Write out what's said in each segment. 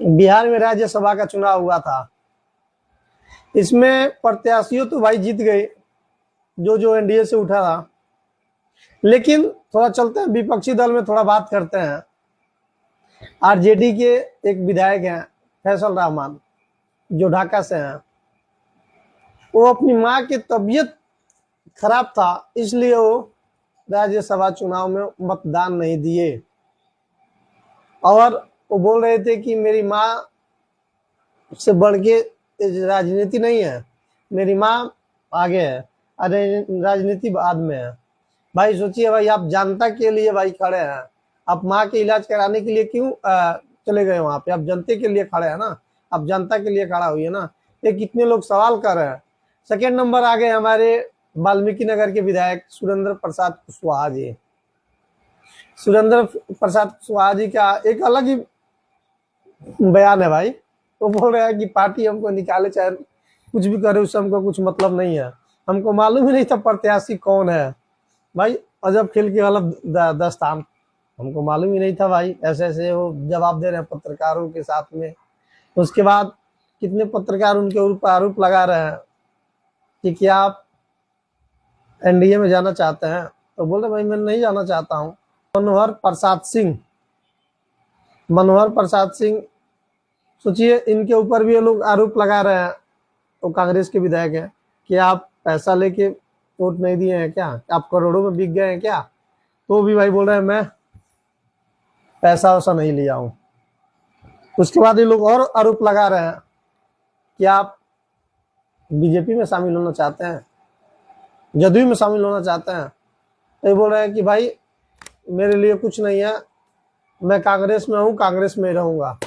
बिहार में राज्यसभा का चुनाव हुआ था। इसमें प्रत्याशियों तो भाई जीत गए, जो जो एनडीए से उठा था। लेकिन थोड़ा चलते हैं विपक्षी दल में, थोड़ा बात करते हैं। आरजेडी के एक विधायक हैं फैसल रहमान, जो ढाका से हैं। वो अपनी माँ की तबीयत खराब था, इसलिए वो राज्यसभा चुनाव में मतदान नहीं दिए। और वो बोल रहे थे कि मेरी माँ से बढ़ के राजनीति नहीं है, मेरी माँ आगे है, अरे राजनीति बाद में है। भाई सोचिए भाई, आप जनता के लिए भाई खड़े हैं, आप माँ के इलाज कराने के लिए क्यों चले गए वहां पे? आप जनता के लिए खड़े हैं ना, आप जनता के लिए खड़ा हुई है ना। ये कितने लोग सवाल कर रहे हैं। सेकेंड नंबर आ गए हमारे वाल्मीकि नगर के विधायक सुरेंद्र प्रसाद कुशवाहा जी। सुरेंद्र प्रसाद कुशवाहा जी का एक अलग ही बयान है भाई। वो बोल रहे हैं कि पार्टी हमको निकाले चाहे कुछ भी करे, उससे हमको कुछ मतलब नहीं है, हमको मालूम ही नहीं था प्रत्याशी कौन है। भाई अजब खेल की गलत दस्तान, हमको मालूम ही नहीं था भाई। ऐसे ऐसे वो जवाब दे रहे हैं पत्रकारों के साथ में। उसके बाद कितने पत्रकार उनके ऊपर आरोप लगा रहे हैं कि क्या आप एनडीए में जाना चाहते हैं? तो बोल रहे भाई मैं नहीं जाना चाहता हूँ। मनोहर प्रसाद सिंह, सोचिए इनके ऊपर भी ये लोग आरोप लगा रहे हैं। तो कांग्रेस के विधायक हैं कि आप पैसा लेके वोट नहीं दिए हैं क्या, आप करोड़ों में बिक गए हैं क्या? तो भी भाई बोल रहे हैं मैं पैसा वैसा नहीं लिया हूं। उसके बाद ये लोग और आरोप लगा रहे हैं कि आप बीजेपी में शामिल होना चाहते हैं, जदयू में शामिल होना चाहते हैं। तो ये बोल रहे हैं कि भाई मेरे लिए कुछ नहीं है, मैं कांग्रेस में हूं, कांग्रेस में रहूंगा।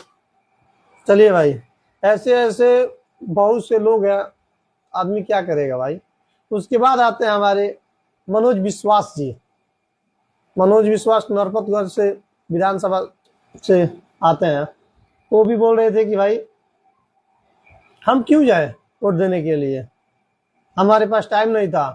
चलिए भाई, ऐसे ऐसे बहुत से लोग हैं, आदमी क्या करेगा भाई। उसके बाद आते हैं हमारे मनोज विश्वास जी। मनोज विश्वास नरपतगढ़ से विधानसभा से आते हैं। वो भी बोल रहे थे कि भाई हम क्यों जाए वोट देने के लिए, हमारे पास टाइम नहीं था।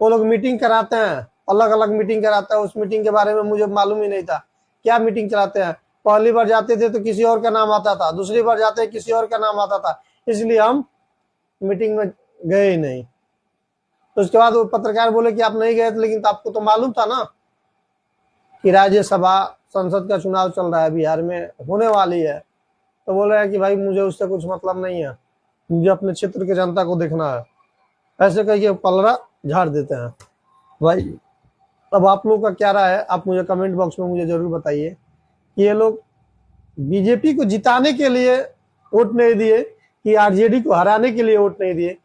वो लोग मीटिंग कराते हैं, अलग अलग मीटिंग कराते हैं, उस मीटिंग के बारे में मुझे मालूम ही नहीं था क्या मीटिंग चलाते हैं। पहली बार जाते थे तो किसी और का नाम आता था, दूसरी बार जाते किसी और का नाम आता था, इसलिए हम मीटिंग में गए ही नहीं। तो उसके बाद वो पत्रकार बोले कि आप नहीं गए थे, लेकिन तो आपको तो मालूम था ना कि राज्यसभा संसद का चुनाव चल रहा है, बिहार में होने वाली है। तो बोल रहे हैं कि भाई मुझे उससे कुछ मतलब नहीं है, मुझे अपने क्षेत्र की जनता को देखना है। ऐसे कह के पलड़ा झाड़ देते हैं भाई। अब आप लोग का क्या राय है, आप मुझे कमेंट बॉक्स में मुझे जरूर बताइए कि ये लोग बीजेपी को जिताने के लिए वोट नहीं दिए कि आरजेडी को हराने के लिए वोट नहीं दिए।